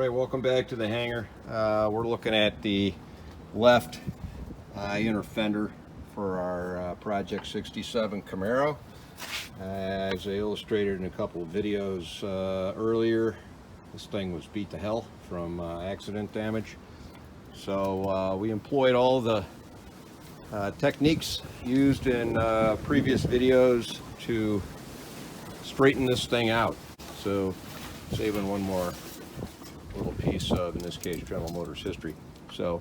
Alright, welcome back to the hangar. We're looking at the left inner fender for our Project 67 Camaro. As I illustrated in a couple of videos earlier, this thing was beat to hell from accident damage. So we employed all the techniques used in previous videos to straighten this thing out. So saving one more little piece of, in this case, General Motors history. So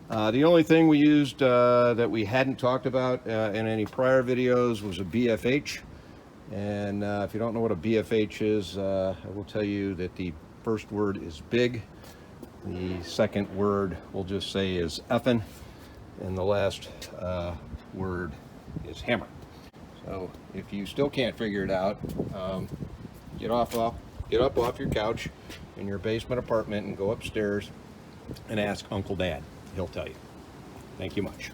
the only thing we used that we hadn't talked about in any prior videos was a BFH. And if you don't know what a BFH is, I will tell you that the first word is big, the second word we'll just say is effing, and the last word is hammer. So if you still can't figure it out, get up off your couch in your basement apartment and go upstairs and ask Uncle Dad. He'll tell you. Thank you much.